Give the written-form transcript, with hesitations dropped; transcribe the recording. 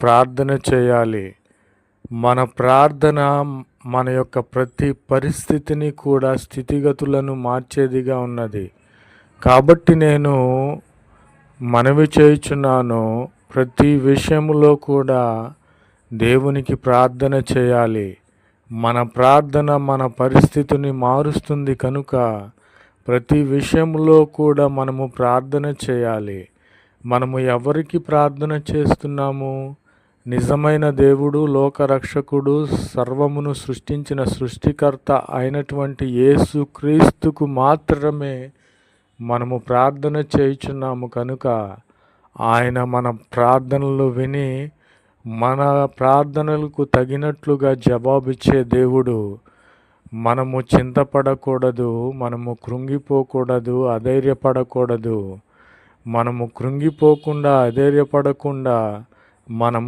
ప్రార్థన చేయాలి. మన ప్రార్థన మన యొక్క ప్రతి పరిస్థితిని కూడా స్థితిగతులను మార్చేదిగా ఉన్నది. కాబట్టి నేను మనవి చేయుచున్నాను, ప్రతి విషయములో కూడా దేవునికి ప్రార్థన చేయాలి. మన ప్రార్థన మన పరిస్థితిని మారుస్తుంది కనుక ప్రతి విషయంలో కూడా మనము ప్రార్థన చేయాలి. మనము ఎవరికి ప్రార్థన చేస్తున్నాము? నిజమైన దేవుడు, లోకరక్షకుడు, సర్వమును సృష్టించిన సృష్టికర్త అయినటువంటి యేసుక్రీస్తుకు మాత్రమే మనము ప్రార్థన చేయుచున్నాము కనుక ఆయన మన ప్రార్థనలు విని మన ప్రార్థనలకు తగినట్లుగా జవాబిచ్చే దేవుడు. మనము చింతపడకూడదు, మనము కృంగిపోకూడదు, అధైర్యపడకూడదు. మనము కృంగిపోకుండా, అధైర్యపడకుండా మనము